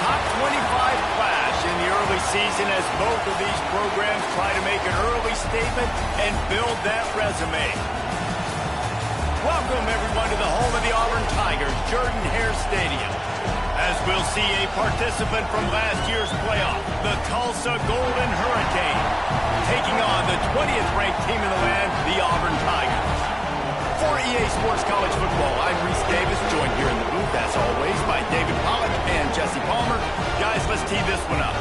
top 25 clash in the early season as both of these programs try to make an early statement and build that resume. Welcome, everyone, to the home of the Auburn Tigers, Jordan-Hare Stadium. As we'll see a participant from last year's playoff, the Tulsa Golden Hurricane, taking on the 20th ranked team in the land, the Auburn Tigers. For EA Sports College Football, I'm Reese Davis, joined here in the booth, as always, by David Pollack and Jesse Palmer. Guys, let's tee this one up.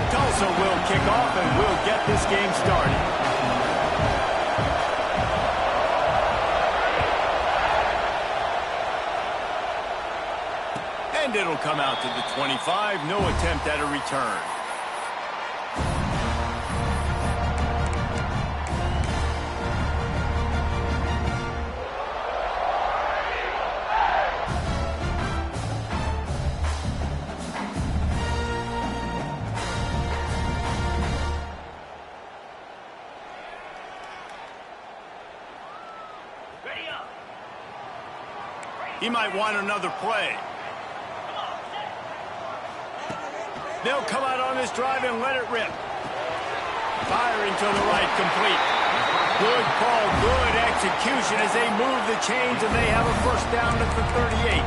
Tulsa will kick off and we'll get this game started. And it'll come out to the 25. No attempt at a return. He might want another play. They'll come out on this drive and let it rip. Firing to the right, complete. Good call, good execution as they move the chains, and they have a first down at the 38.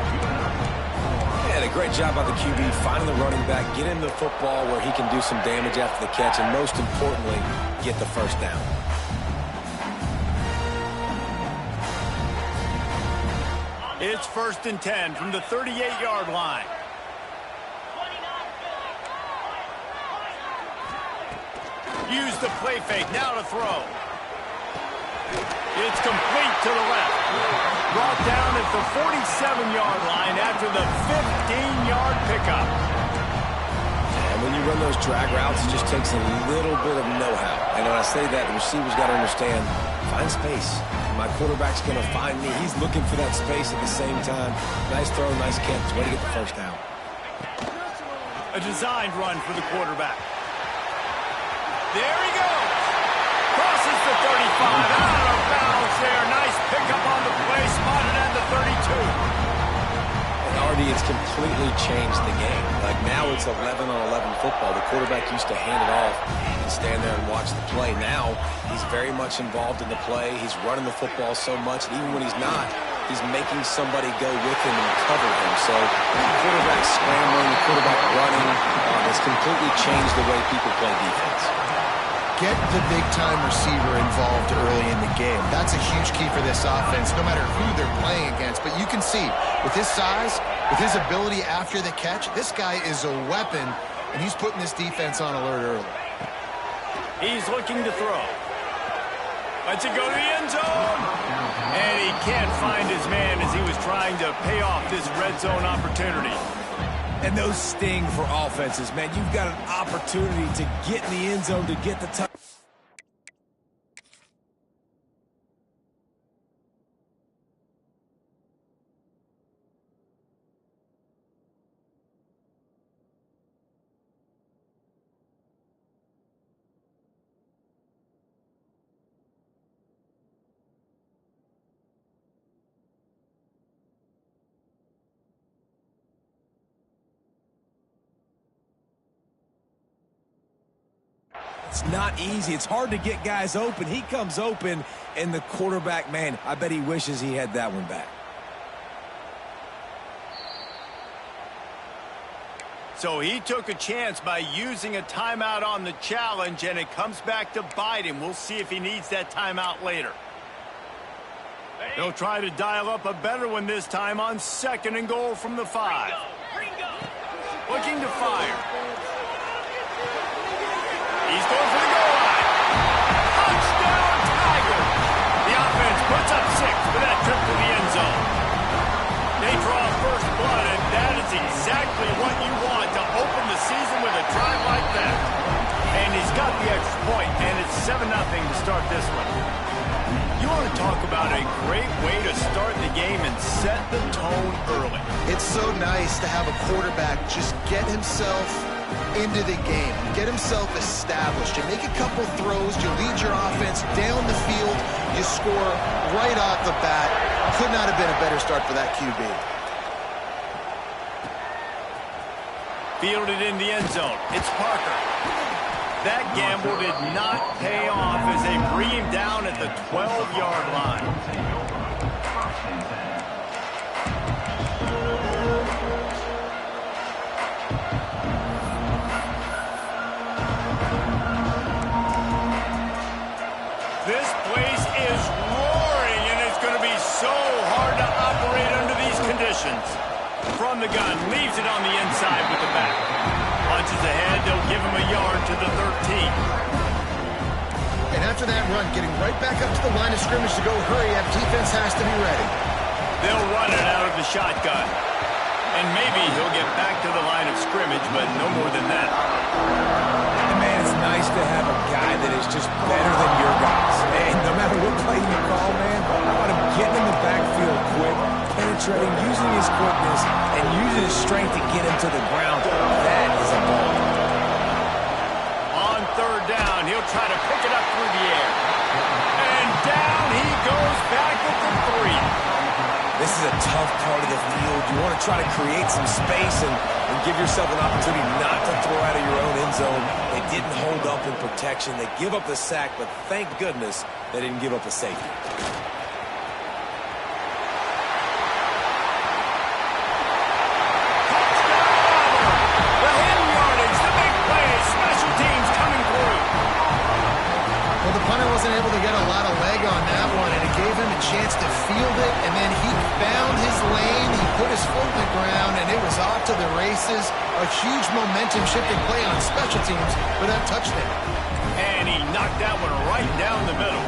Yeah, a great job by the QB, finding the running back, get him the football where he can do some damage after the catch, and most importantly, get the first down. It's 1st and 10 from the 38-yard line. Use the play fake, now to throw. It's complete to the left. Brought down at the 47-yard line after the 15-yard pickup. And when you run those drag routes, it just takes a little bit of know-how. And when I say that, the receiver's got to understand, find space. My quarterback's going to find me. He's looking for that space at the same time. Nice throw, nice catch. Way to get the first down. A designed run for the quarterback. There he goes. Crosses the 35. Out of bounds there. Nice pickup on the play. Spotted at the 32. And already it's completely changed the game. Like now it's 11-on-11 football. The quarterback used to hand it off and stand there and watch the play. Now he's very much involved in the play. He's running the football so much. And even when he's not, he's making somebody go with him and cover him. So the quarterback scrambling, the quarterback running has completely changed the way people play defense. Get the big-time receiver involved early in the game. That's a huge key for this offense, no matter who they're playing against. But you can see, with his size, with his ability after the catch, this guy is a weapon, and he's putting this defense on alert early. He's looking to throw. Lets it go to the end zone. And he can't find his man as he was trying to pay off this red zone opportunity. And those sting for offenses, man. You've got an opportunity to get in the end zone, to get the touchdown. It's not easy. It's hard to get guys open. He comes open, and the quarterback, man, I bet he wishes he had that one back. So he took a chance by using a timeout on the challenge, and it comes back to bite him. We'll see if he needs that timeout later. They'll try to dial up a better one this time on 2nd and goal from the 5. Looking to fire. He's going for the goal line. Touchdown, Tiger. The offense puts up 6 for that trip to the end zone. They draw first blood, and that is exactly what you want to open the season with a drive like that. And he's got the extra point, and it's 7-0 to start this one. You want to talk about a great way to start the game and set the tone early. It's so nice to have a quarterback just get himself into the game, get himself established. You make a couple throws, you lead your offense down the field, you score right off the bat. Could not have been a better start for that QB. Fielded in the end zone. It's Parker. That gamble did not pay off as they bring him down at the 12-yard line. This place is roaring, and it's going to be so hard to operate under these conditions. From the gun, leaves it on the inside with the back. Punches ahead, they'll give him a yard to the 13. And after that run, getting right back up to the line of scrimmage to go hurry up, defense has to be ready. They'll run it out of the shotgun. And maybe he'll get back to the line of scrimmage, but no more than that. And man, it's nice to have a guy that is just better than your guys. And no matter what play you call, man, I want him getting in the backfield quick, penetrating, using his quickness, and using his strength to get him to the ground. That is a ball. On third down, he'll try to pick it up through the air. And down he goes back at the 3. This is a tough part of the field. You want to try to create some space and give yourself an opportunity not to throw out of your own end zone. They didn't hold up in protection. They give up the sack, but thank goodness they didn't give up a safety. Wasn't able to get a lot of leg on that one, and it gave him a chance to field it, and then he found his lane, he put his foot in the ground, and it was off to the races. A huge momentum-shifting play on special teams for that touchdown. And he knocked that one right down the middle.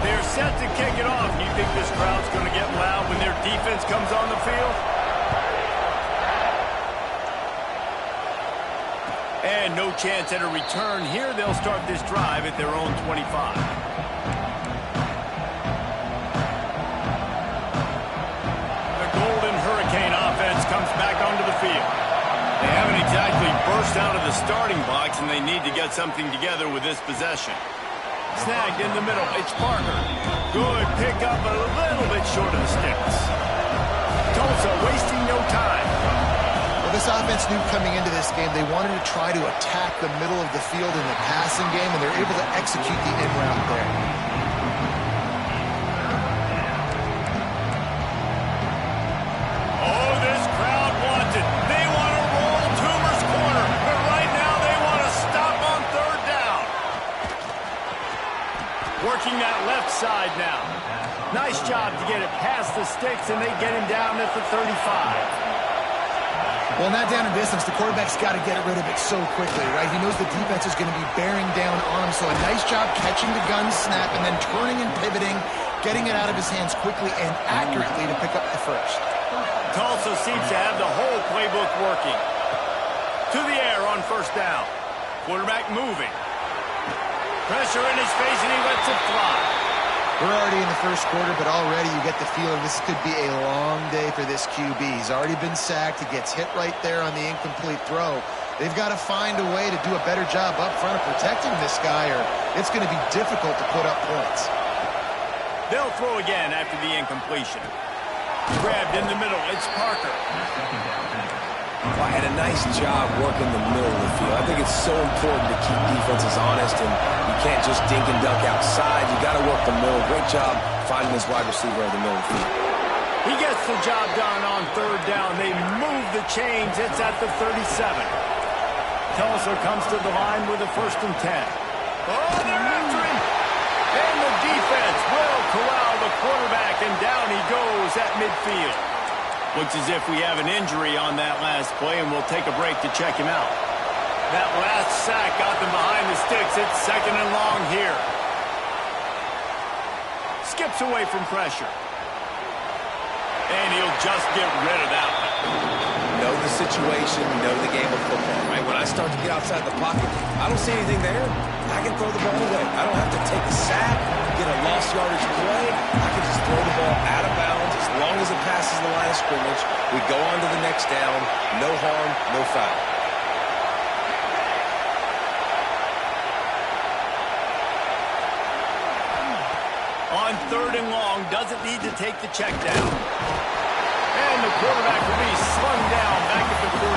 They're set to kick it off. You think this crowd's going to get loud when their defense comes on the field? And no chance at a return here. They'll start this drive at their own 25. The Golden Hurricane offense comes back onto the field. They haven't exactly burst out of the starting box, and they need to get something together with this possession. Snagged in the middle. It's Parker. Good pick up, a little bit short of the sticks. Tulsa wasting no time. This offense knew coming into this game they wanted to try to attack the middle of the field in the passing game, and they're able to execute the in route there. Oh, this crowd wants it. They want to roll Toomer's corner, but right now they want to stop on third down. Working that left side now. Nice job to get it past the sticks, and they get him down at the 35. Well, not down in distance, the quarterback's got to get rid of it so quickly, right? He knows the defense is going to be bearing down on him, so a nice job catching the gun snap and then turning and pivoting, getting it out of his hands quickly and accurately to pick up the first. Tulsa seems to have the whole playbook working. To the air on first down. Quarterback moving. Pressure in his face, and he lets it fly. We're already in the first quarter, but already you get the feeling this could be a long day for this QB. He's already been sacked. He gets hit right there on the incomplete throw. They've got to find a way to do a better job up front of protecting this guy, or it's going to be difficult to put up points. They'll throw again after the incompletion. Grabbed in the middle. It's Parker. Well, had a nice job working the middle of the field. I think it's so important to keep defenses honest, and you can't just dink and dunk outside. You got to work the middle. Great job finding this wide receiver in the middle of the field. He gets the job done on third down. They move the chains. It's at the 37. Tulsa comes to the line with a 1st and 10. Oh, they're after him. And the defense will corral the quarterback, and down he goes at midfield. Looks as if we have an injury on that last play, and we'll take a break to check him out. That last sack got them behind the sticks. It's 2nd and long here. Skips away from pressure. And he'll just get rid of that one. know the situation, you know the game of football, right? When I start to get outside the pocket, I don't see anything there. I can throw the ball away. I don't have to take a sack, get a lost yardage play. I can just throw the ball out of bounds as long as it passes the line of scrimmage. We go on to the next down. No harm, no foul. On 3rd and long, doesn't need to take the check down. And the quarterback will be slung down back at the 43.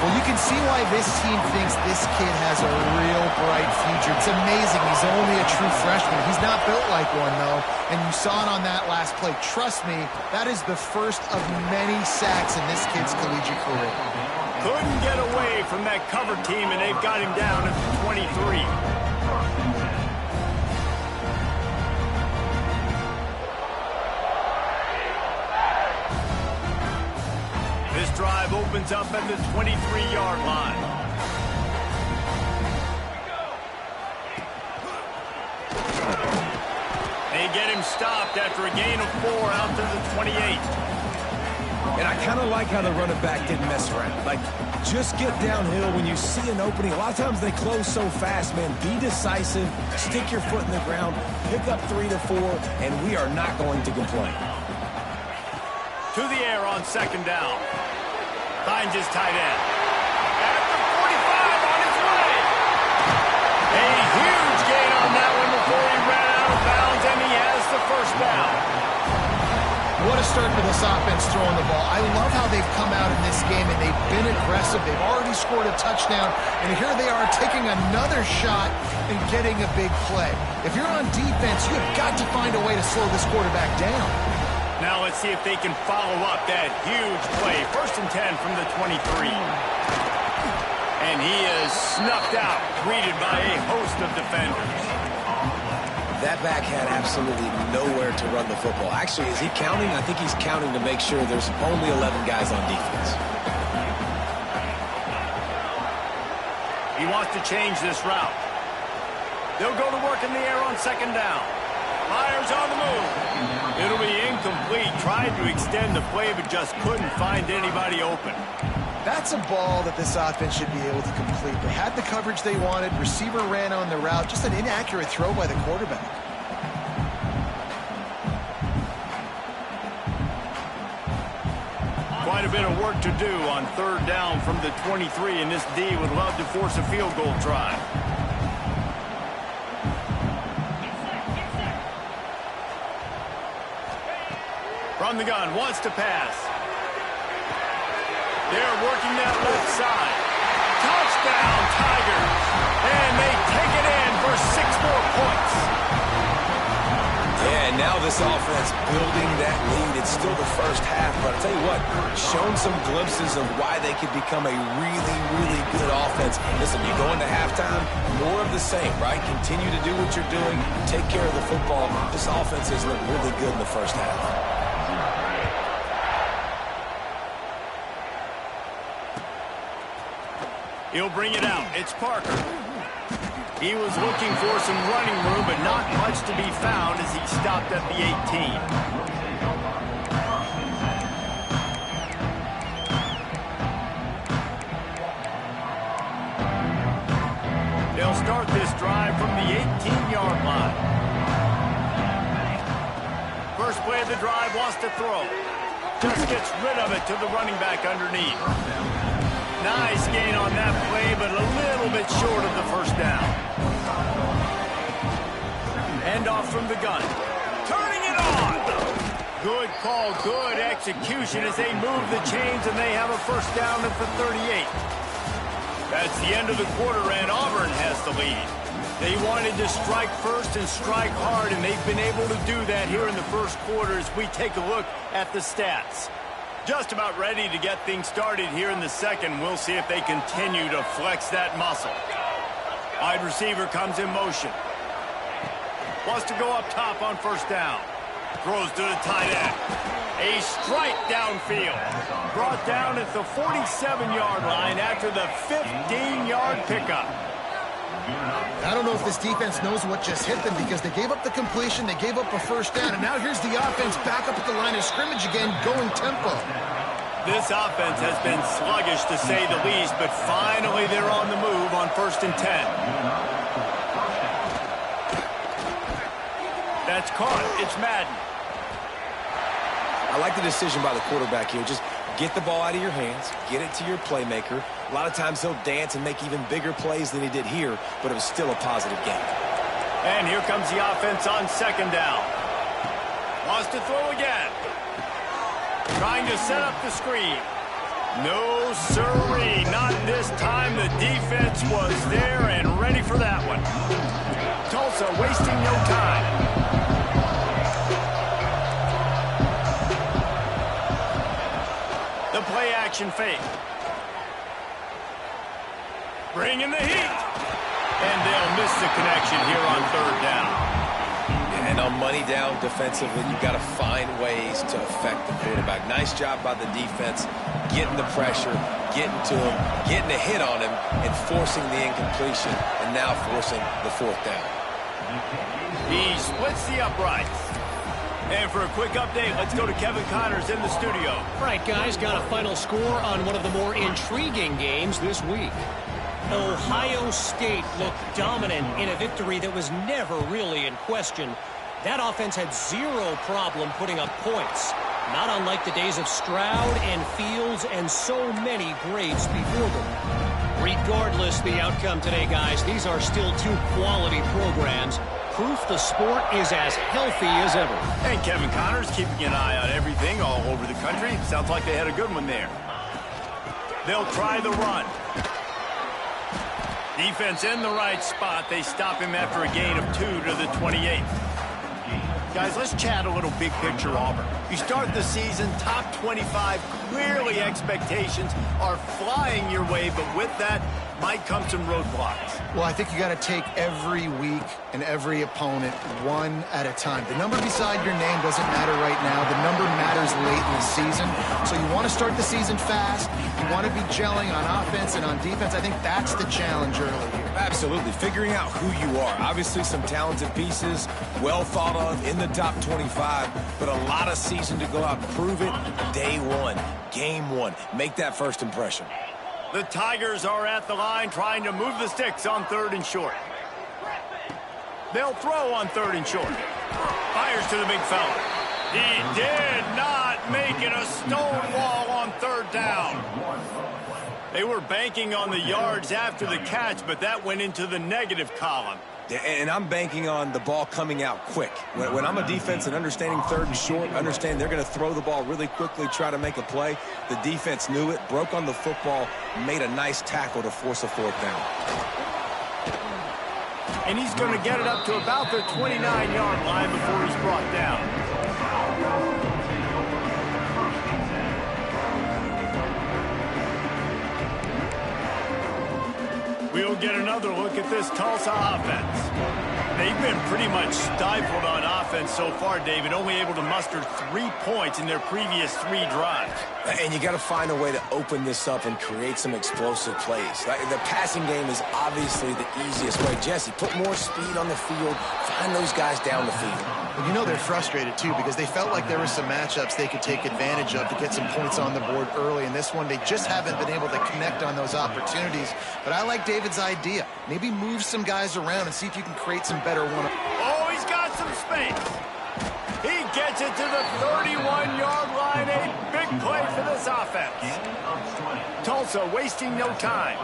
Well, you can see why this team thinks this kid has a real bright future. It's amazing. He's only a true freshman. He's not built like one, though. And you saw it on that last play. Trust me, that is the first of many sacks in this kid's collegiate career. Couldn't get away from that cover team, and they've got him down at the 23. This drive opens up at the 23-yard line. They get him stopped after a gain of 4 out to the 28. And I kind of like how the running back didn't mess around. Like, just get downhill when you see an opening. A lot of times they close so fast, man. Be decisive, stick your foot in the ground, pick up 3 to 4, and we are not going to complain. To the air on 2nd down. Finds his tight end. At the 45 on his way. A huge gain on that one before he ran out of bounds, and he has the 1st down. What a start for this offense throwing the ball. I love how they've come out in this game, and they've been aggressive. They've already scored a touchdown, and here they are taking another shot and getting a big play. If you're on defense, you have got to find a way to slow this quarterback down. Now let's see if they can follow up that huge play. 1st and 10 from the 23. And he is snuffed out, greeted by a host of defenders. That back had absolutely nowhere to run the football. Actually, is he counting? I think he's counting to make sure there's only 11 guys on defense. He wants to change this route. They'll go to work in the air on 2nd down. Fires on the move. It'll be incomplete. Tried to extend the play, but just couldn't find anybody open. That's a ball that this offense should be able to complete. They had the coverage they wanted. Receiver ran on the route. Just an inaccurate throw by the quarterback. Quite a bit of work to do on 3rd down from the 23, and this D would love to force a field goal try. From the gun, wants to pass. They're working that left side. Touchdown, Tigers. And they take it in for 6 more points. Yeah, and now this offense building that lead. It's still the 1st half, but I'll tell you what, shown some glimpses of why they could become a really, really good offense. Listen, you go into halftime, more of the same, right? Continue to do what you're doing, take care of the football. This offense has looked really good in the 1st half. He'll bring it out. It's Parker. He was looking for some running room, but not much to be found as he stopped at the 18. They'll start this drive from the 18-yard line. First play of the drive, wants to throw. Just gets rid of it to the running back underneath. Nice gain on that play, but a little bit short of the 1st down. Hand off from the gun. Turning it on. Good call, good execution as they move the chains, and they have a 1st down at the 38. That's the end of the quarter, and Auburn has the lead. They wanted to strike first and strike hard, and they've been able to do that here in the 1st quarter as we take a look at the stats. Just about ready to get things started here in the 2nd. We'll see if they continue to flex that muscle. Wide receiver comes in motion. Wants to go up top on 1st down. Throws to the tight end. A strike downfield. Brought down at the 47-yard line after the 15-yard pickup. I don't know if this defense knows what just hit them because they gave up the completion, they gave up a 1st down, and now here's the offense back up at the line of scrimmage again, going tempo. This offense has been sluggish, to say the least, but finally they're on the move on 1st and 10. That's caught. It's Madden. I like the decision by the quarterback here. Just get the ball out of your hands, get it to your playmaker. A lot of times he'll dance and make even bigger plays than he did here, but it was still a positive game. And here comes the offense on 2nd down. Wants to throw again. Trying to set up the screen. No, sirree. Not this time. The defense was there and ready for that one. Tulsa wasting no time. The play action fake. Bringing the heat. And they'll miss the connection here on 3rd down. And on money down defensively, you've got to find ways to affect the quarterback. Nice job by the defense, getting the pressure, getting to him, getting a hit on him, and forcing the incompletion, and now forcing the 4th down. He splits the uprights. And for a quick update, let's go to Kevin Connors in the studio. All right, guys, got a final score on one of the more intriguing games this week. Ohio State looked dominant in a victory that was never really in question. That offense had zero problem putting up points, not unlike the days of Stroud and Fields and so many greats before them. Regardless the outcome today, guys, these are still 2 quality programs. Proof the sport is as healthy as ever. And Kevin Connors keeping an eye on everything all over the country. Sounds like they had a good one there. They'll try the run. Defense in the right spot. They stop him after a gain of 2 to the 28. Guys, let's chat a little big picture Auburn. You start the season top 25. Clearly expectations are flying your way, but with that might come some roadblocks. Well, I think you got to take every week and every opponent one at a time. The number beside your name doesn't matter right now. The number matters late in the season. So you want to start the season fast. You want to be gelling on offense and on defense. I think that's the challenge early here. Absolutely. Figuring out who you are. Obviously some talented pieces, well thought of in the top 25, but a lot of season to go out. Prove it day 1, game 1. Make that first impression. The Tigers are at the line trying to move the sticks on 3rd and short. They'll throw on 3rd and short. Fires to the big fella. He did not make it. A stone wall on 3rd down. They were banking on the yards after the catch, but that went into the negative column. And I'm banking on the ball coming out quick. When I'm a defense and understanding 3rd and short, understand they're going to throw the ball really quickly, try to make a play. The defense knew it, broke on the football, made a nice tackle to force a 4th down. And he's going to get it up to about the 29-yard line before he's brought down. We'll get another look at this Tulsa offense. They've been pretty much stifled on offense so far, David, only able to muster 3 points in their previous 3 drives. And you got to find a way to open this up and create some explosive plays. The passing game is obviously the easiest way. Jesse, put more speed on the field, find those guys down the field. Well, you know they're frustrated, too, because they felt like there were some matchups they could take advantage of to get some points on the board early. In this one, they just haven't been able to connect on those opportunities. But I like David's idea. Maybe move some guys around and see if you can create some better one. Oh, he's got some space. He gets it to the 31-yard line. A big play for this offense. Tulsa wasting no time.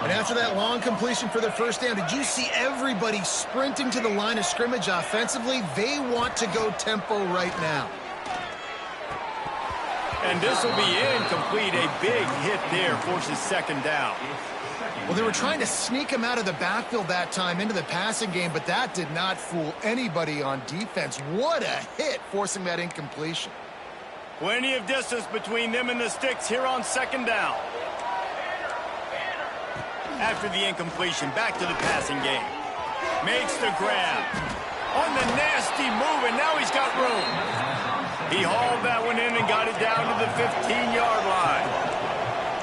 And after that long completion for the 1st down, did you see everybody sprinting to the line of scrimmage offensively? They want to go tempo right now. And this will be incomplete. A big hit there forces 2nd down. Well, they were trying to sneak him out of the backfield that time into the passing game, but that did not fool anybody on defense. What a hit, forcing that incompletion. Plenty of distance between them and the sticks here on 2nd down. After the incompletion, back to the passing game. Makes the grab. On the nasty move, and now he's got room. He hauled that one in and got it down to the 15-yard line.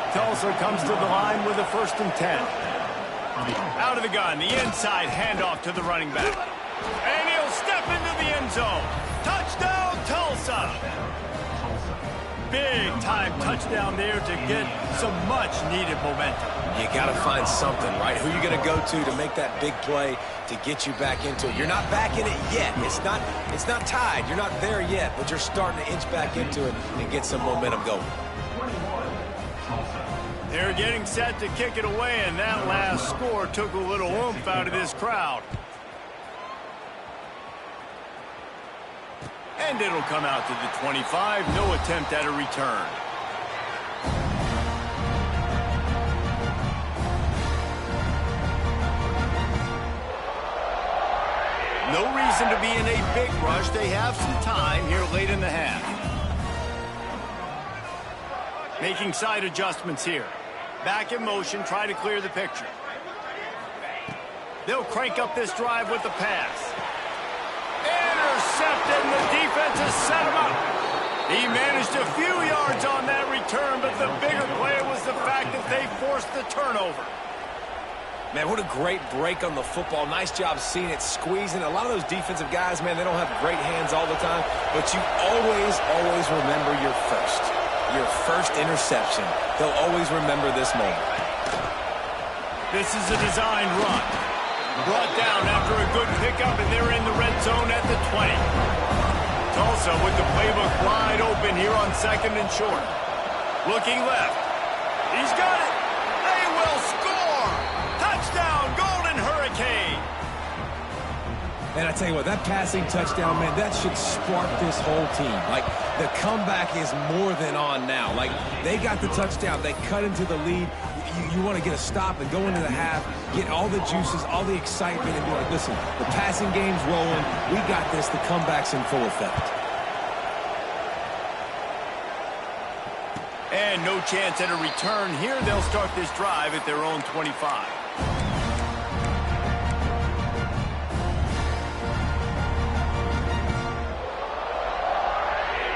Tulsa comes to the line with a 1st and 10. Out of the gun, the inside handoff to the running back. And he'll step into the end zone. Touchdown, Tulsa! Big big-time touchdown there to get some much-needed momentum. You got to find something, right? Who you going to go to make that big play to get you back into it? You're not back in it yet. It's not tied. You're not there yet, but you're starting to inch back into it and get some momentum going. They're getting set to kick it away, and that last score took a little oomph out of this crowd. And it'll come out to the 25. No attempt at a return. No reason to be in a big rush. They have some time here late in the half. Making side adjustments here. Back in motion, try to clear the picture. They'll crank up this drive with the pass. Intercepted, and the defense has set him up. He managed a few yards on that return, but the bigger play was the fact that they forced the turnover. Man, what a great break on the football. Nice job seeing it, squeezing. A lot of those defensive guys, man, they don't have great hands all the time, but you always remember your first interception. They'll always remember this moment. This is a designed run. Brought down after a good pickup, and they're in the red zone at the 20. Tulsa with the playbook wide open here on 2nd and short. Looking left. He's got it. They will score. Touchdown, Golden Hurricane. And I tell you what, that passing touchdown, man, that should spark this whole team. Like, the comeback is more than on now. Like, they got the touchdown. They cut into the lead. You want to get a stop and go into the half, get all the juices, all the excitement, and be like, listen, the passing game's rolling. We got this. The comeback's in full effect. And no chance at a return here. They'll start this drive at their own 25.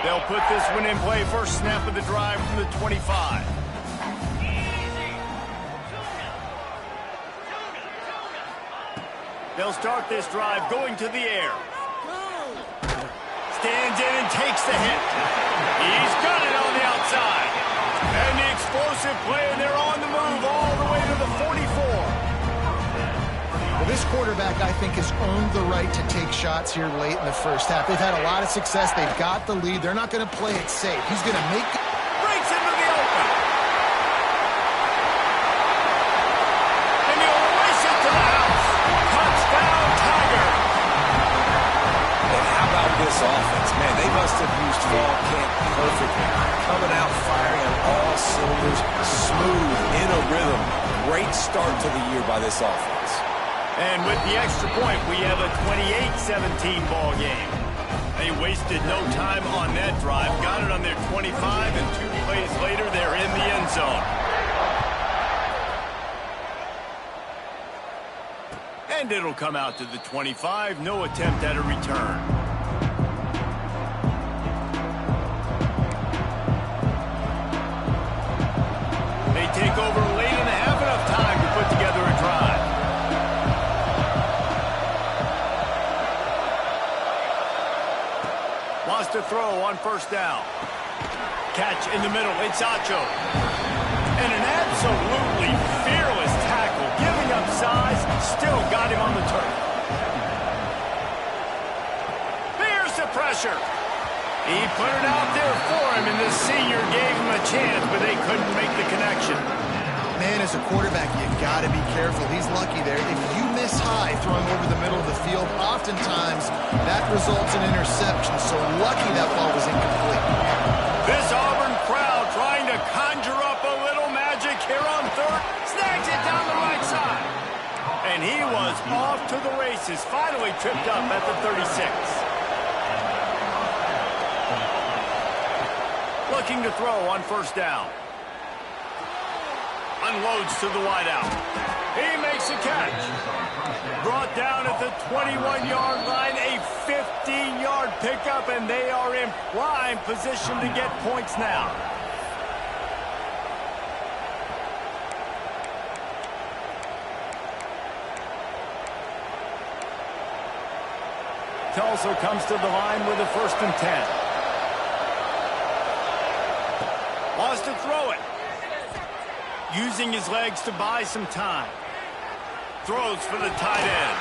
They'll put this one in play. First snap of the drive from the 25. They'll start this drive going to the air. Stands in and takes the hit. He's got it on the outside. And the explosive play, and they're on the move all the way to the 44. Well, this quarterback, I think, has earned the right to take shots here late in the first half. They've had a lot of success. They've got the lead. They're not going to play it safe. He's going to make... Breaks into the open. And he'll race it to the house. Touchdown, Tiger. And how about this offense? Man, they must have used fall camp perfectly. Coming out firing on all cylinders, smooth, in a rhythm. Great start to the year by this offense. And with the extra point, we have a 28-17 ball game. They wasted no time on that drive. Got it on their 25, and 2 plays later, they're in the end zone. And it'll come out to the 25. No attempt at a return. They take over late in the half, enough time to put together a drive. Wants to throw on first down. Catch in the middle. It's Acho. And an absolutely fearless tackle. Giving up size. Still got him on the turf. Here's the pressure. He put it out there for him, and the senior gave him a chance, but they couldn't make the connection. Man, as a quarterback, you got to be careful. He's lucky there. If you miss high throwing over the middle of the field, oftentimes that results in interception. So lucky that ball was incomplete. This Auburn crowd trying to conjure up a little magic here on third. Snags it down the right side. And he was off to the races. Finally tripped up at the 36. Looking to throw on first down. Unloads to the wideout. He makes a catch. Brought down at the 21-yard line. A 15-yard pickup, and they are in prime position to get points now. Tulsa comes to the line with a 1st and 10. wants to throw it. Using his legs to buy some time. Throws for the tight end.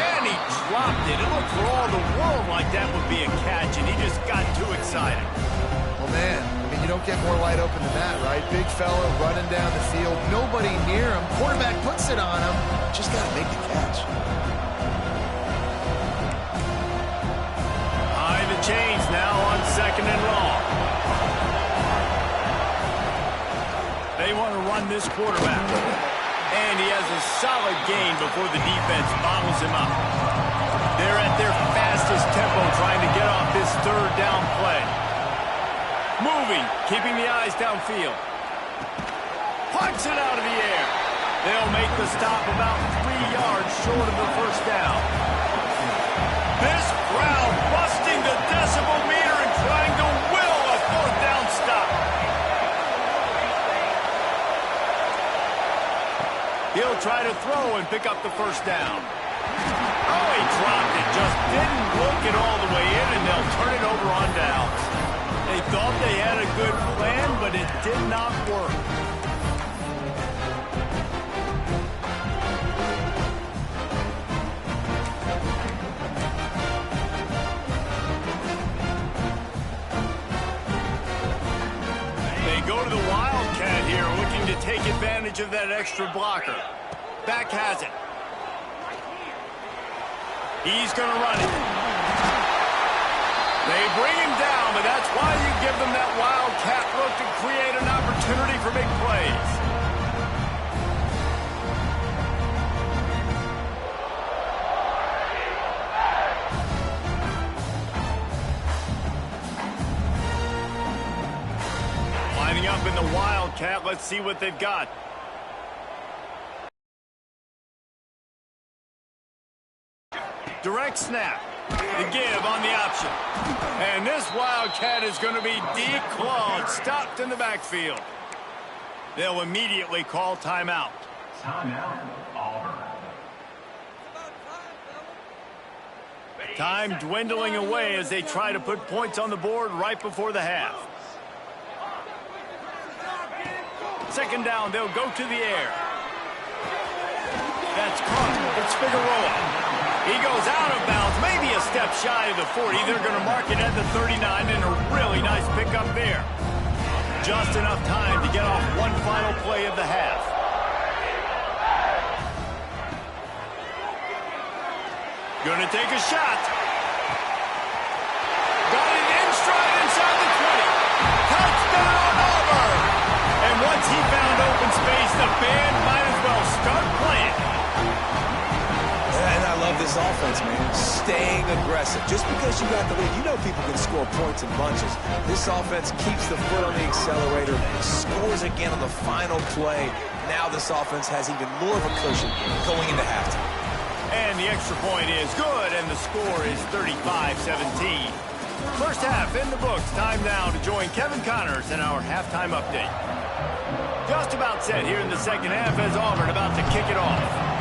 And he dropped it. It looked for all the world like that would be a catch, and he just got too excited. Well, man, I mean, you don't get more wide open than that, right? Big fella running down the field. Nobody near him. Quarterback puts it on him. Just got to make the catch. High the chains now on 2nd and long. They want to run this quarterback. And he has a solid gain before the defense bottles him up. They're at their fastest tempo trying to get off this 3rd down play. Moving, keeping the eyes downfield. Punts it out of the air. They'll make the stop about 3 yards short of the 1st down. This crowd busting the decibel meter and trying to will a 4th down stop. He'll try to throw and pick up the 1st down. Oh, he dropped it. Just didn't look it all the way in, and they'll turn it over on downs. They thought they had a good plan, but it did not work. They go to the Wildcat here, looking to take advantage of that extra blocker. Back has it. He's going to run it. They bring him down, but that's why you give them that Wildcat look to create an opportunity for big plays. Lining up in the Wildcat, let's see what they've got. Direct snap. The give on the option. And this Wildcat is going to be declawed, stopped in the backfield. They'll immediately call timeout. Timeout, Auburn. Time dwindling away as they try to put points on the board right before the half. 2nd down, they'll go to the air. That's caught. It's Figueroa. He goes out of bounds, maybe a step shy of the 40. They're going to mark it at the 39, and a really nice pickup there. Just enough time to get off one final play of the half. Going to take a shot. Got it in stride inside the 20. Touchdown, Auburn! And once he found open space, the band might as well start playing. And I love this offense, man. Staying aggressive. Just because you got the lead, you know people can score points in bunches. This offense keeps the foot on the accelerator, scores again on the final play. Now this offense has even more of a cushion going into halftime. And the extra point is good, and the score is 35-17. First half in the books. Time now to join Kevin Connors in our halftime update. Just about set here in the 2nd half as Auburn about to kick it off.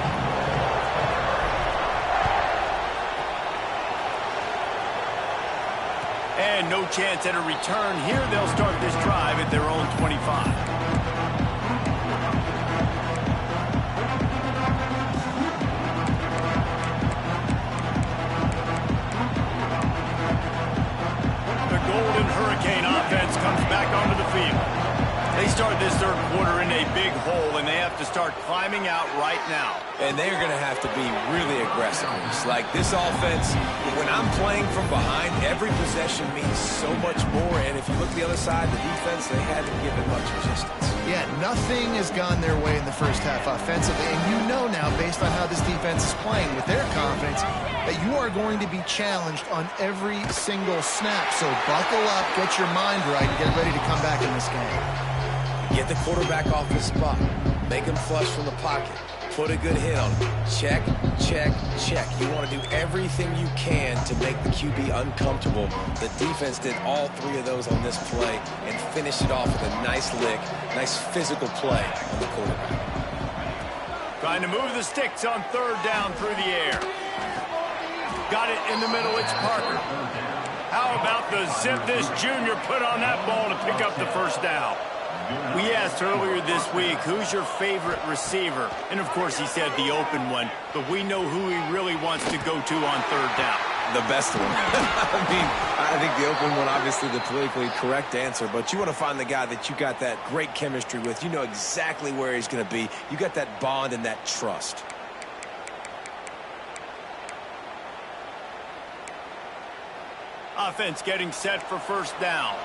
And no chance at a return here. They'll start this drive at their own 25. The Golden Hurricane offense comes back onto the field. They start this 3rd quarter in a big hole, and they have to start climbing out right now. And they're going to have to be really aggressive. It's like this offense, when I'm playing from behind, every possession means so much more. And if you look at the other side, the defense, they haven't given much resistance. Yeah, nothing has gone their way in the first half offensively. And you know now, based on how this defense is playing with their confidence, that you are going to be challenged on every single snap. So buckle up, get your mind right, and get ready to come back in this game. Get the quarterback off his spot. Make him flush from the pocket. Put a good hit on him. Check, check, check. You want to do everything you can to make the QB uncomfortable. The defense did all 3 of those on this play and finished it off with a nice lick, nice physical play on the quarterback. Trying to move the sticks on 3rd down through the air. Got it in the middle. It's Parker. How about the zip this junior put on that ball to pick up the 1st down? We asked earlier this week, who's your favorite receiver? And, of course, he said the open one, but we know who he really wants to go to on third down. The best one. I mean, I think the open one, obviously the politically correct answer, but you want to find the guy that you got that great chemistry with. You know exactly where he's going to be. You got that bond and that trust. Offense getting set for first down.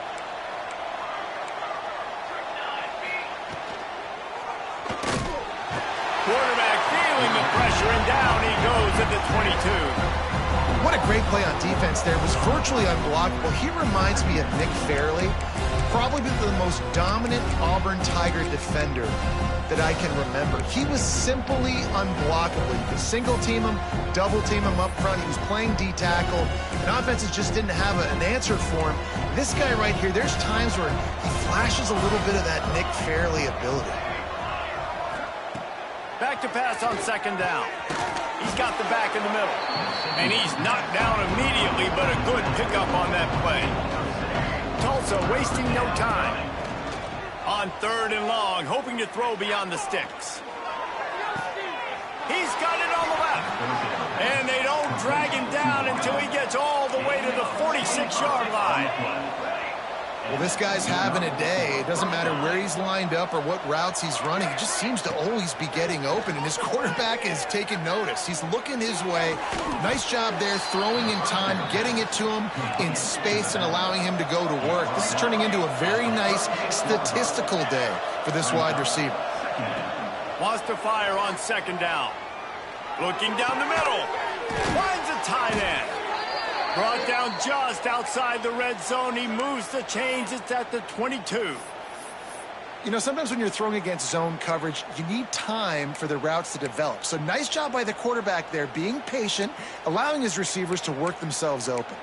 Quarterback feeling the pressure, and down he goes at the 22. What a great play on defense there. It was virtually unblockable. He reminds me of Nick Fairley, probably the most dominant Auburn Tiger defender that I can remember. He was simply unblockable. You could single team him, double team him up front. He was playing D-tackle, and offenses just didn't have an answer for him. This guy right here, there's times where he flashes a little bit of that Nick Fairley ability. Back to pass on second down. He's got the back in the middle. And he's knocked down immediately, but a good pickup on that play. Tulsa wasting no time. On third and long, hoping to throw beyond the sticks. He's got it on the left. And they don't drag him down until he gets all the way to the 46-yard line. Well, this guy's having a day. It doesn't matter where he's lined up or what routes he's running. He just seems to always be getting open, and his quarterback is taking notice. He's looking his way. Nice job there, throwing in time, getting it to him in space, and allowing him to go to work. This is turning into a very nice statistical day for this wide receiver. Wants to fire on second down. Looking down the middle. Finds a tight end. Brought down just outside the red zone. He moves the chains. It's at the 22. You know, sometimes when you're throwing against zone coverage, you need time for the routes to develop. So nice job by the quarterback there, being patient, allowing his receivers to work themselves open.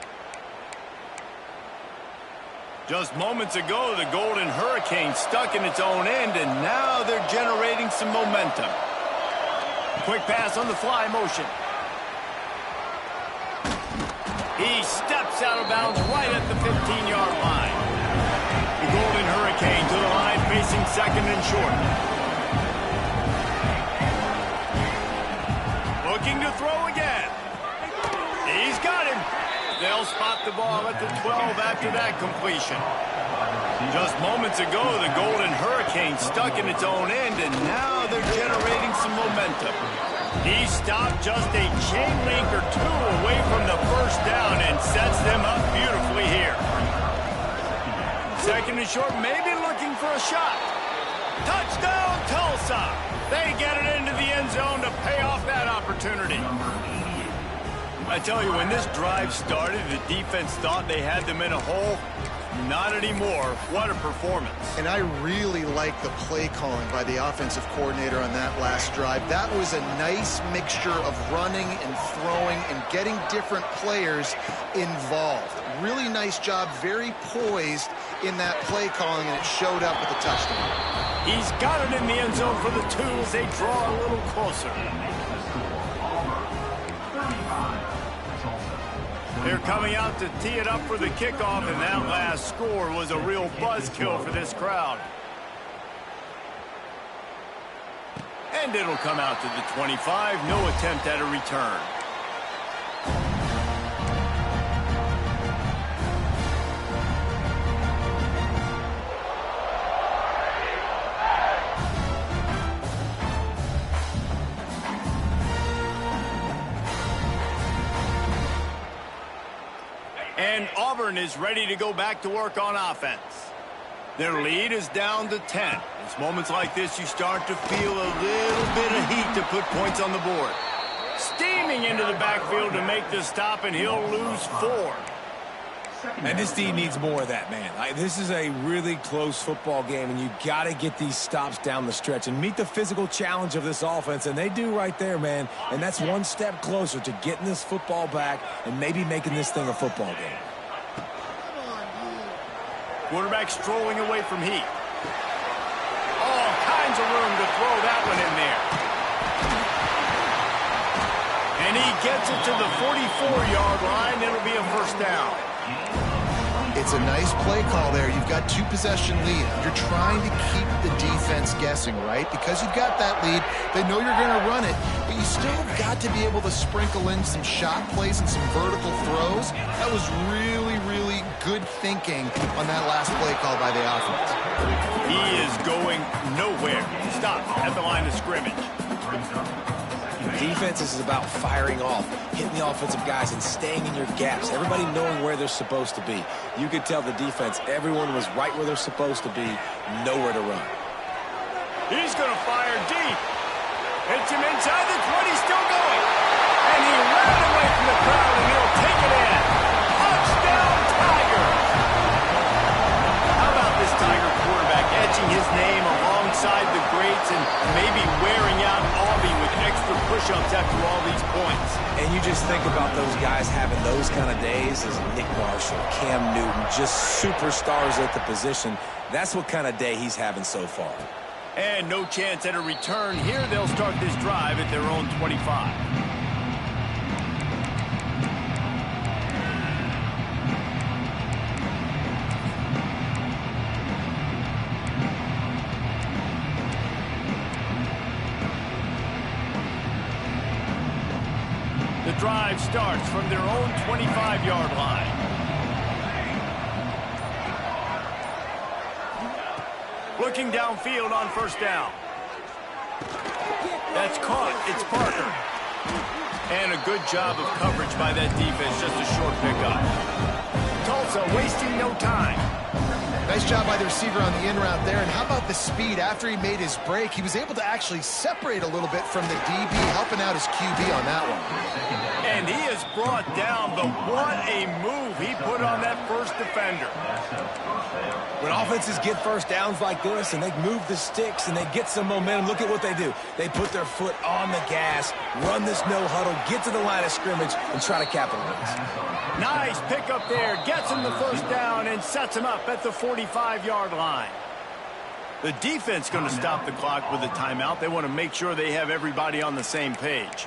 Just moments ago, the Golden Hurricane stuck in its own end, and now they're generating some momentum. Quick pass on the fly motion. He steps out of bounds right at the 15-yard line. The Golden Hurricane to the line, facing second and short. Looking to throw again. He's got him. They'll spot the ball at the 12 after that completion. Just moments ago, the Golden Hurricane stuck in its own end, and now they're generating some momentum. He stopped just a chain link or two away from the first down and sets them up beautifully here. Second and short, maybe looking for a shot. Touchdown, Tulsa. They get it into the end zone to pay off that opportunity. I tell you, when this drive started, the defense thought they had them in a hole. Not anymore. What a performance. And I really like the play calling by the offensive coordinator on that last drive. That was a nice mixture of running and throwing and getting different players involved. Really nice job, very poised in that play calling, and it showed up with a touchdown. He's got it in the end zone for the two as they draw a little closer. They're coming out to tee it up for the kickoff, and that last score was a real buzzkill for this crowd. And it'll come out to the 25. No attempt at a return. And Auburn is ready to go back to work on offense. Their lead is down to 10. It's moments like this you start to feel a little bit of heat to put points on the board. Steaming into the backfield to make the stop, and he'll lose 4. And this team needs more of that, man. This is a really close football game, and you got to get these stops down the stretch and meet the physical challenge of this offense, and they do right there, man. And that's one step closer to getting this football back and maybe making this thing a football game. Quarterback strolling away from heat. All kinds of room to throw that one in there. And he gets it to the 44-yard line. It'll be a first down. It It's a nice play call there. You've got 2-possession lead. You're trying to keep the defense guessing, right? Because you've got that lead, they know you're going to run it, but you still got to be able to sprinkle in some shot plays and some vertical throws. That was really, really good thinking on that last play call by the offense. He is going nowhere. Stop at the line of scrimmage. Defense is about firing off, hitting the offensive guys, and staying in your gaps. Everybody knowing where they're supposed to be. You could tell the defense, everyone was right where they're supposed to be, nowhere to run. He's going to fire deep. Hits him inside the 20, still going. And he ran away from the crowd, and he'll take it in. Touchdown, Tigers. How about this Tiger quarterback etching his name alongside the greats and maybe wearing out Auburn with extra push-ups after all these points. And you just think about those guys having those kind of days as Nick Marshall, Cam Newton, just superstars at the position. That's what kind of day he's having so far. And no chance at a return here. They'll start this drive at their own 25. The drive starts from their own 25-yard line. Looking downfield on first down. That's caught. It's Parker. And a good job of coverage by that defense. Just a short pickup. Tulsa wasting no time. Nice job by the receiver on the in route there. And how about the speed? After he made his break, he was able to actually separate a little bit from the DB, helping out his QB on that one. And he is brought down, but what a move he put on that first defender. When offenses get first downs like this and they move the sticks and they get some momentum, look at what they do. They put their foot on the gas, run this no huddle, get to the line of scrimmage, and try to capitalize. Nice pickup there. Gets him the first down and sets him up at the 45-yard line. The defense going to stop the clock with a timeout. They want to make sure they have everybody on the same page.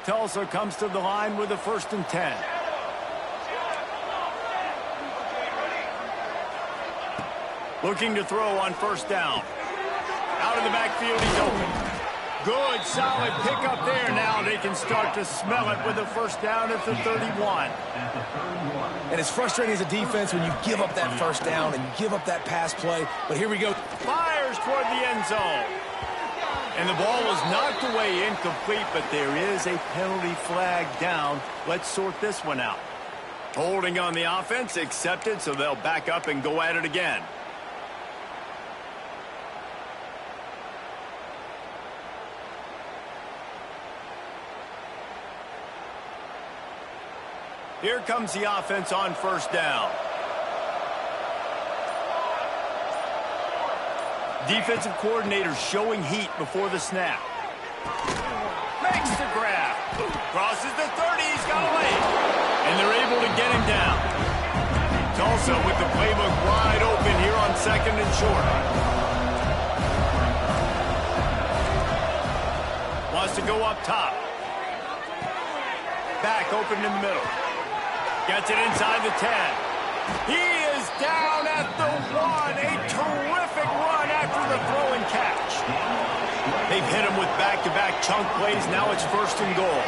Tulsa comes to the line with a 1st and 10. Looking to throw on first down. Out of the backfield, he's open. Good, solid pickup there. Now they can start to smell it with a first down at the 31. And it's frustrating as a defense when you give up that first down and you give up that pass play. But here we go. Fires toward the end zone. And the ball was knocked away incomplete, but there is a penalty flag down. Let's sort this one out. Holding on the offense, accepted, so they'll back up and go at it again. Here comes the offense on first down. Defensive coordinator showing heat before the snap. Makes the grab. Crosses the 30. He's got away. And they're able to get him down. Tulsa with the playbook wide open here on 2nd and short. Wants to go up top. Back open in the middle. Gets it inside the 10. He is down at the 1. A terrific run after the throw and catch. They've hit him with back-to-back chunk plays. Now it's 1st and goal.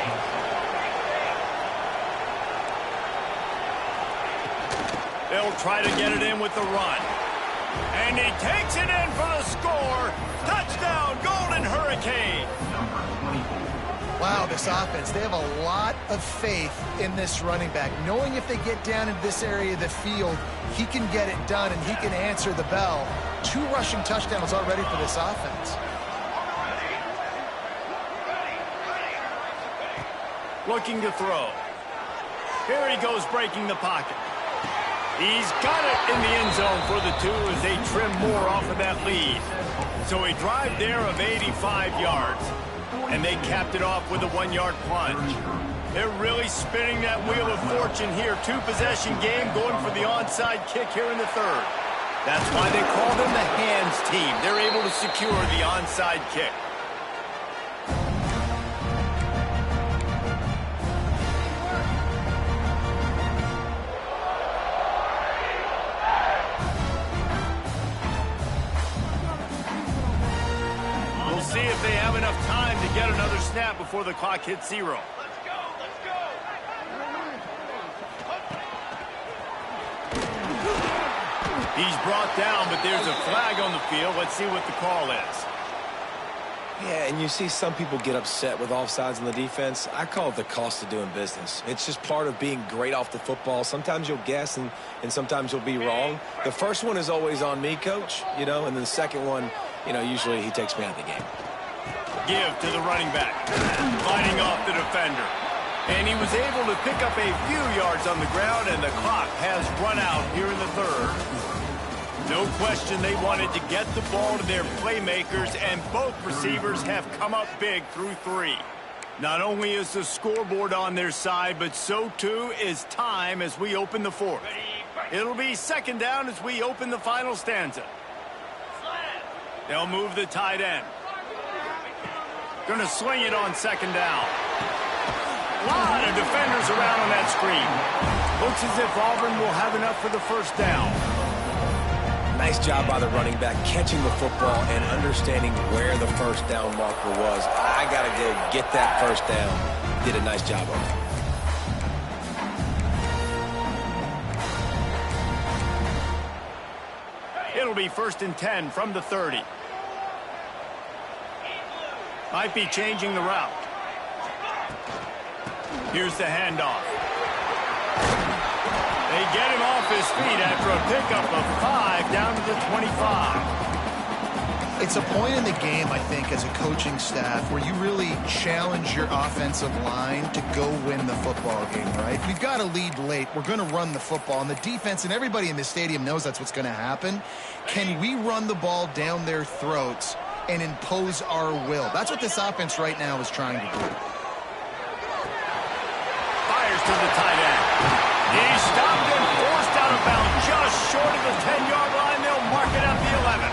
They'll try to get it in with the run. And he takes it in for the score. Touchdown, Golden Hurricane. Wow, this offense, they have a lot of faith in this running back. Knowing if they get down into this area of the field, he can get it done and he can answer the bell. 2 rushing touchdowns already for this offense. Looking to throw. Here he goes, breaking the pocket. He's got it in the end zone for the 2 as they trim more off of that lead. So a drive there of 85 yards. And they capped it off with a 1-yard plunge. They're really spinning that wheel of fortune here. 2-possession game going for the onside kick here in the 3rd. That's why they call them the hands team. They're able to secure the onside kick. snap before the clock hits 0. He's brought down, but there's a flag on the field. Let's see what the call is. Yeah, and you see some people get upset with offsides in the defense. I call it the cost of doing business. It's just part of being great off the football. Sometimes you'll guess, and sometimes you'll be wrong. The first one is always on me, Coach, and then the second one, usually he takes me out of the game. Give to the running back, fighting off the defender. And he was able to pick up a few yards on the ground, and the clock has run out here in the third. No question they wanted to get the ball to their playmakers, and both receivers have come up big through 3. Not only is the scoreboard on their side, but so too is time as we open the 4th. It'll be second down as we open the final stanza. They'll move the tight end. Going to sling it on second down. A lot of defenders around on that screen. Looks as if Auburn will have enough for the first down. Nice job by the running back catching the football and understanding where the first down marker was. I got to go get that first down. Did a nice job of it. It'll be 1st and 10 from the 30. Might be changing the route. Here's the handoff. They get him off his feet after a pickup of 5 down to the 25. It's a point in the game, I think, as a coaching staff where you really challenge your offensive line to go win the football game, right? We've got to lead late. We're going to run the football. And the defense and everybody in the stadium knows that's what's going to happen. Can we run the ball down their throats and impose our will? That's what this offense right now is trying to do. Fires to the tight end. He's stopped and forced out of bounds just short of the 10-yard line. They'll mark it at the 11.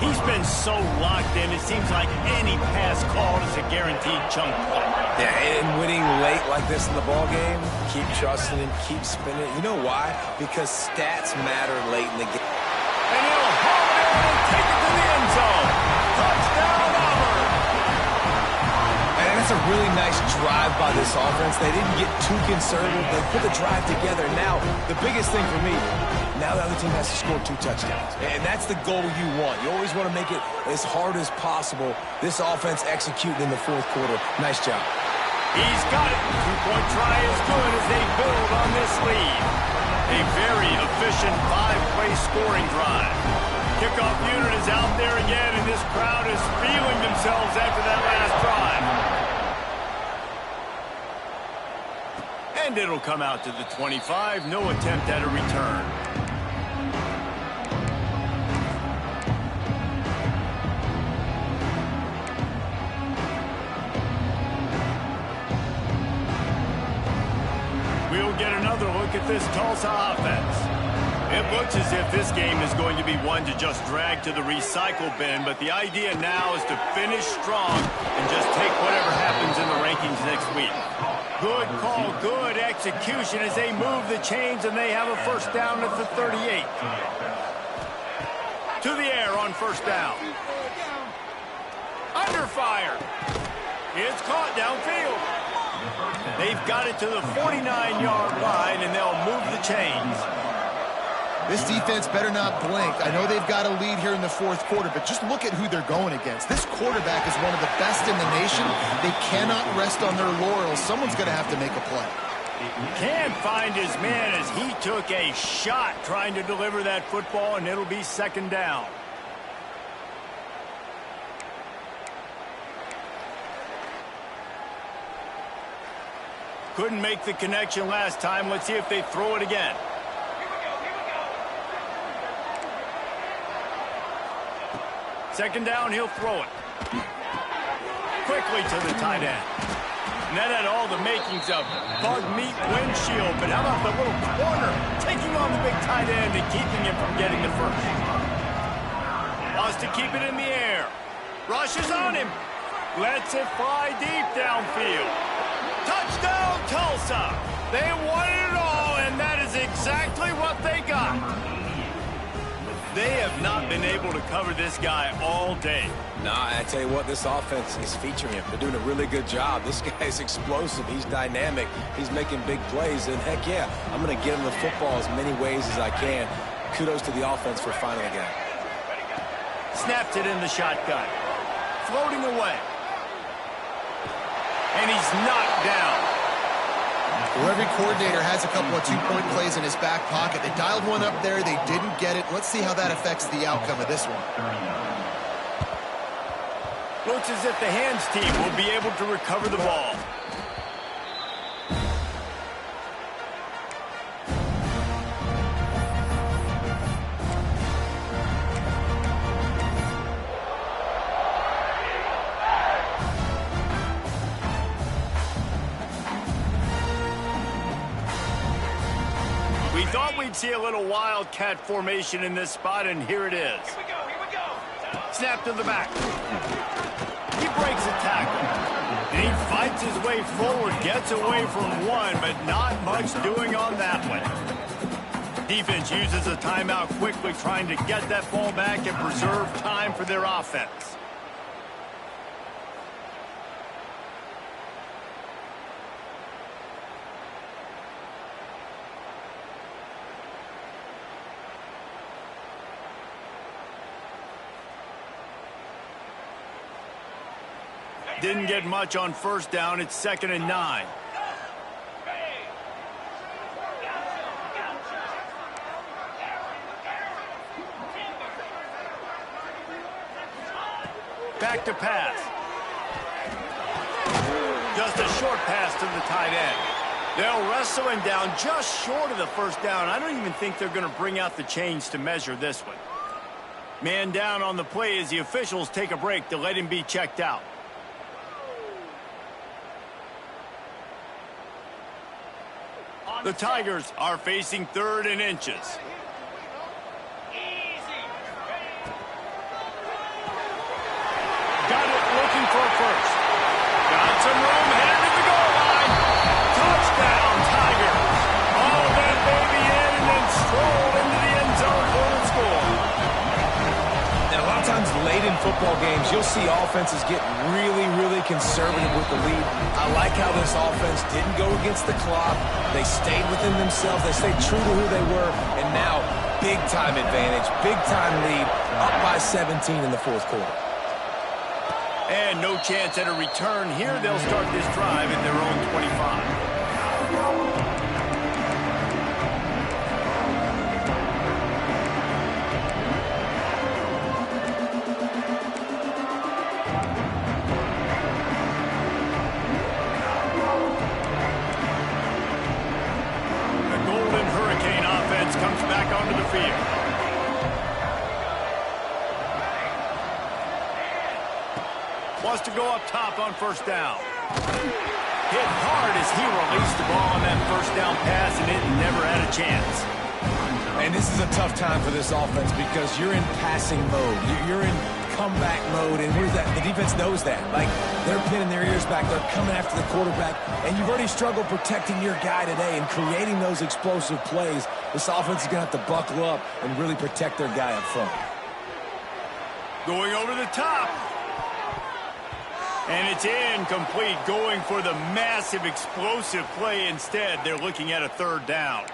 He's been so locked in, it seems like any pass called is a guaranteed chunk play. Yeah, and winning late like this in the ball game, keep trusting and keep spinning. You know why? Because stats matter late in the game. And he'll haul it in and take it to the end zone. Touchdown, Auburn! And that's a really nice drive by this offense. They didn't get too conservative. They put the drive together. Now, the biggest thing for me, now the other team has to score 2 touchdowns. And that's the goal you want. You always want to make it as hard as possible. This offense executing in the 4th quarter. Nice job. He's got it. 2-point try is good as they build on this lead. A very efficient 5-play scoring drive. Kickoff unit is out there again, and this crowd is feeling themselves after that last drive. And it'll come out to the 25. No attempt at a return. We'll get another look at this Tulsa offense. It looks as if this game is going to be one to just drag to the recycle bin, but the idea now is to finish strong and just take whatever happens in the rankings next week. Good call, good execution as they move the chains, and they have a first down at the 38. To the air on first down. Under fire. It's caught downfield. They've got it to the 49-yard line, and they'll move the chains. This defense better not blink. I know they've got a lead here in the 4th quarter, but just look at who they're going against. This quarterback is one of the best in the nation. They cannot rest on their laurels. Someone's going to have to make a play. Can't find his man as he took a shot trying to deliver that football, and it'll be second down. Couldn't make the connection last time. Let's see if they throw it again. Second down, he'll throw it. Quickly to the tight end. And that had all the makings of bug meat windshield. But how about the little corner taking on the big tight end and keeping him from getting the first? Wants to keep it in the air. Rushes on him. Lets it fly deep downfield. Touchdown, Tulsa. They wanted it all, and that is exactly what they got. They have not been able to cover this guy all day. Nah, I tell you what, this offense is featuring him. They're doing a really good job. This guy's explosive. He's dynamic. He's making big plays. And heck yeah, I'm going to get him the football as many ways as I can. Kudos to the offense for finding the guy. Snapped it in the shotgun. Floating away. And he's knocked down. Well, every coordinator has a couple of two-point plays in his back pocket. They dialed one up there. They didn't get it. Let's see how that affects the outcome of this one. Looks as if the hands team will be able to recover the ball. We thought we'd see a little wildcat formation in this spot, and here it is. Here we go. Snap to the back. He breaks a tackle. And he fights his way forward, gets away from one, but not much doing on that one. Defense uses a timeout quickly, trying to get that ball back and preserve time for their offense. Didn't get much on first down. It's 2nd and 9. Back to pass. Just a short pass to the tight end. They'll wrestle him down just short of the first down. I don't even think they're going to bring out the chains to measure this one. Man down on the play as the officials take a break to let him be checked out. The Tigers are facing 3rd and inches. Got it, looking for a first. Got some room, headed to the goal line. Touchdown, Tigers. All that baby in and then stroll into the end zone for the score. And a lot of times late in football games, you'll see offenses get really conservative with the lead. I like how this offense didn't go against the clock. They stayed within themselves. They stayed true to who they were. And now, big-time advantage, big-time lead, up by 17 in the 4th quarter. And no chance at a return here. They'll start this drive at their own 25. Comes back onto the field. Wants to go up top on first down. Hit hard as he released the ball on that first down pass, and it never had a chance. And this is a tough time for this offense because you're in passing mode. You're in comeback mode, and the defense knows that. Like, they're pinning their ears back. They're coming after the quarterback, and you've already struggled protecting your guy today and creating those explosive plays. This offense is going to have to buckle up and really protect their guy up front. Going over the top. And it's incomplete, going for the massive explosive play instead. They're looking at a 3rd down.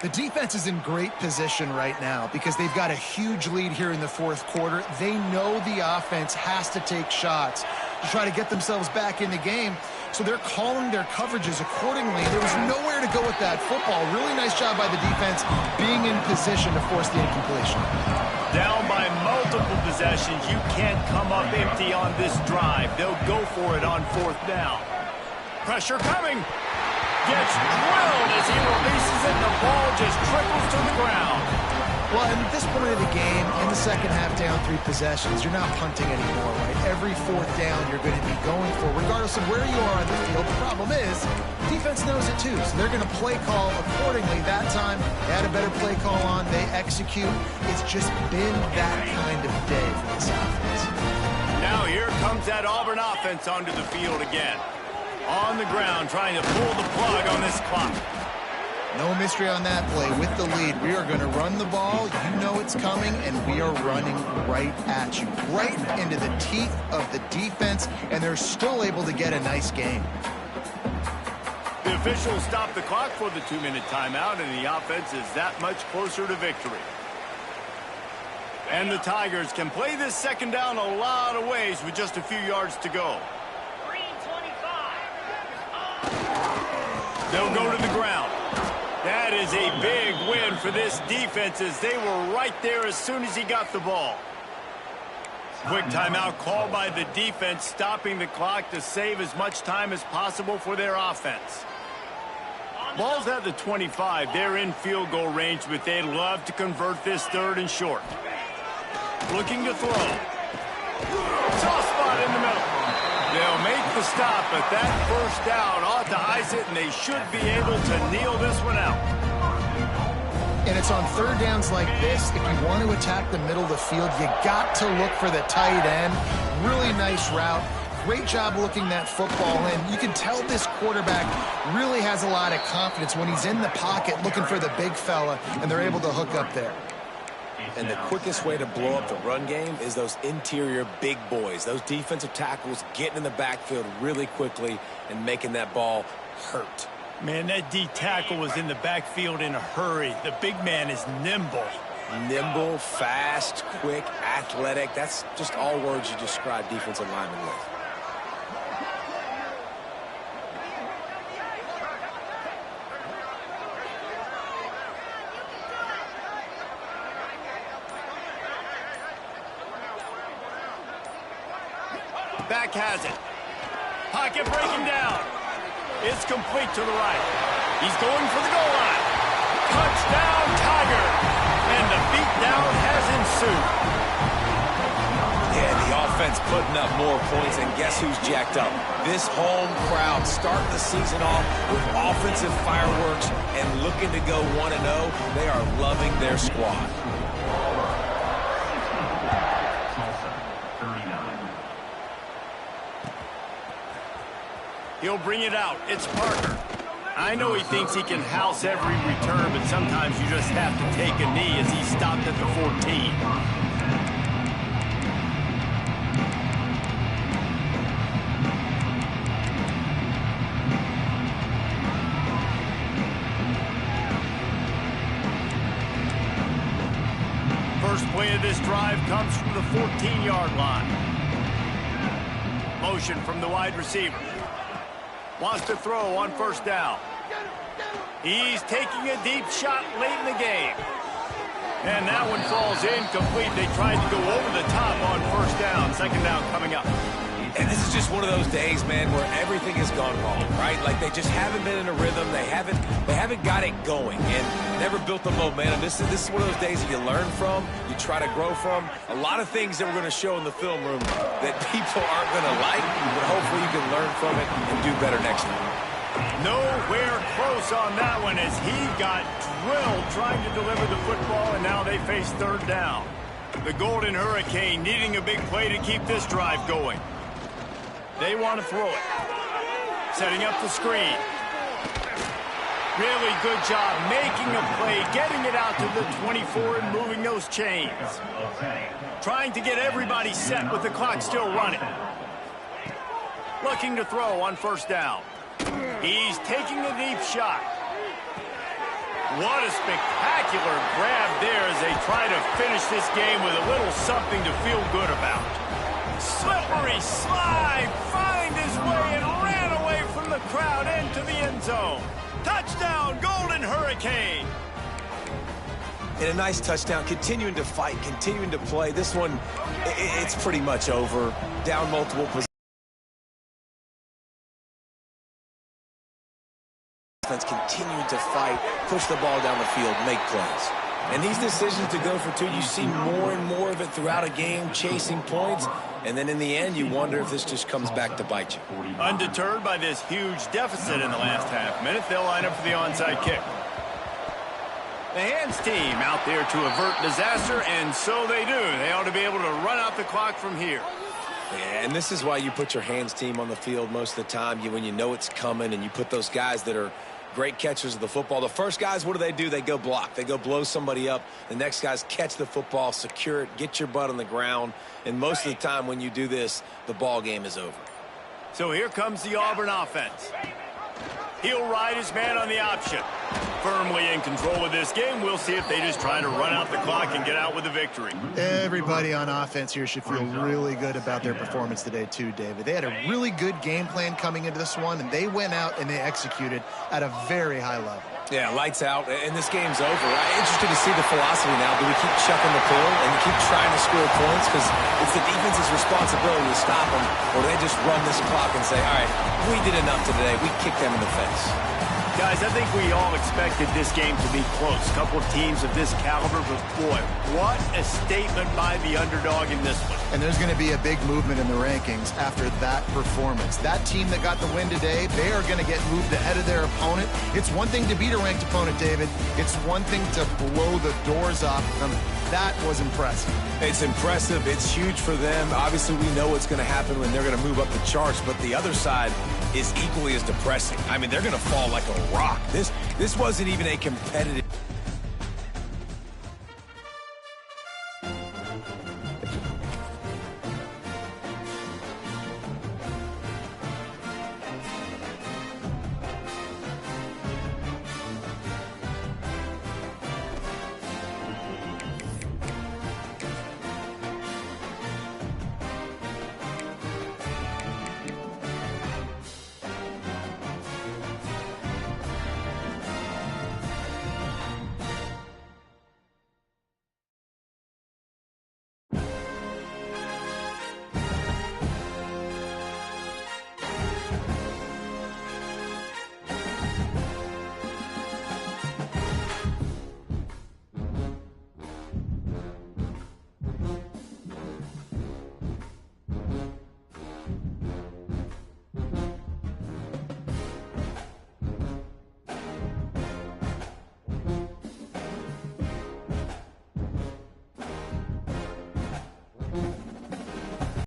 The defense is in great position right now because they've got a huge lead here in the 4th quarter. They know the offense has to take shots to try to get themselves back in the game. So they're calling their coverages accordingly. There was nowhere to go with that football. Really nice job by the defense being in position to force the incompletion. Down by multiple possessions. You can't come up empty on this drive. They'll go for it on 4th down. Pressure coming. Gets drilled as he releases it, and the ball just trickles to the ground. Well, at this point of the game, in the second half, down 3 possessions, you're not punting anymore, right? Every 4th down you're going to be going for, regardless of where you are on the field. The problem is, defense knows it too, so they're going to play call accordingly. That time, they had a better play call on. They execute. It's just been that kind of day for this offense. Now here comes that Auburn offense onto the field again. On the ground, trying to pull the plug on this clock. No mystery on that play. With the lead, we are going to run the ball. You know it's coming, and we are running right at you, right into the teeth of the defense, and they're still able to get a nice game. The officials stop the clock for the 2-minute timeout, and the offense is that much closer to victory. And the Tigers can play this second down a lot of ways with just a few yards to go. They'll go to the ground. That is a big win for this defense as they were right there as soon as he got the ball. Quick timeout called by the defense, stopping the clock to save as much time as possible for their offense. Ball's at the 25. They're in field goal range, but they'd love to convert this 3rd and short. Looking to throw. Soft spot in the middle. They'll make the stop, but that first down ought to ice it, and they should be able to kneel this one out. And it's on 3rd downs like this. If you want to attack the middle of the field, you got to look for the tight end. Really nice route. Great job looking that football in. You can tell this quarterback really has a lot of confidence when he's in the pocket looking for the big fella, and they're able to hook up there. And the quickest way to blow up the run game is those interior big boys, those defensive tackles getting in the backfield really quickly and making that ball hurt. Man, that D tackle was in the backfield in a hurry. The big man is nimble. Nimble, fast, quick, athletic. That's just all words you describe defensive linemen with. Back has it. Pocket breaking down. It's complete to the right. He's going for the goal line. Touchdown, Tiger. And the beatdown has ensued. Yeah, the offense putting up more points, and guess who's jacked up? This home crowd starting the season off with offensive fireworks and looking to go 1-0. They are loving their squad. He'll bring it out. It's Parker. I know he thinks he can house every return, but sometimes you just have to take a knee as he stopped at the 14. First play of this drive comes from the 14-yard line. Motion from the wide receiver. Wants to throw on 1st down. He's taking a deep shot late in the game. And that one falls incomplete. They tried to go over the top on 1st down. 2nd down coming up. And this is just one of those days, man, where everything has gone wrong, right? Like they just haven't been in a rhythm. They haven't got it going and never built the momentum. This is one of those days that you learn from, you try to grow from. A lot of things that we're going to show in the film room that people aren't going to like, but hopefully you can learn from it and do better next time. Nowhere close on that one as he got drilled trying to deliver the football, and now they face 3rd down. The Golden Hurricane needing a big play to keep this drive going. They want to throw it. Setting up the screen. Really good job making a play, getting it out to the 24 and moving those chains. Trying to get everybody set with the clock still running. Looking to throw on 1st down. He's taking a deep shot. What a spectacular grab there as they try to finish this game with a little something to feel good about. Slippery slide, find his way and ran away from the crowd into the end zone. Touchdown, Golden Hurricane. And a nice touchdown, continuing to fight, continuing to play. This one, it's pretty much over. Down multiple positions. Continuing to fight, push the ball down the field, make plays. And these decisions to go for 2, you see more and more of it throughout a game, chasing points. And then in the end, you wonder if this just comes back to bite you. Undeterred by this huge deficit in the last half-minute, they'll line up for the onside kick. The hands team out there to avert disaster, and so they do. They ought to be able to run out the clock from here. Yeah, and this is why you put your hands team on the field most of the time when you know it's coming, and you put those guys that are great catchers of the football. The first guys, what do? They go block. They go blow somebody up. The next guys catch the football, secure it, get your butt on the ground. And most of the time when you do this, the ball game is over. So here comes the Auburn offense. He'll ride his man on the option. Firmly in control of this game. We'll see if they just try to run out the clock and get out with a victory. Everybody on offense here should feel really good about their performance today too, David. They had a really good game plan coming into this one, and they went out and they executed at a very high level. Yeah, lights out, and this game's over. I'm interested to see the philosophy now. Do we keep chucking the pill and keep trying to score points? Because it's the defense's responsibility to stop them, or they just run this clock and say, all right, we did enough today. We kicked them in the face. Guys, I think we all expected this game to be close. A couple of teams of this caliber, but boy, what a statement by the underdog in this one. And there's going to be a big movement in the rankings after that performance. That team that got the win today, they are going to get moved ahead of their opponent. It's one thing to beat a ranked opponent, David. It's one thing to blow the doors off them. That was impressive. It's impressive. It's huge for them. Obviously, we know what's going to happen when they're going to move up the charts, but the other side is equally as depressing. I mean, they're going to fall like a rock. This wasn't even a competitive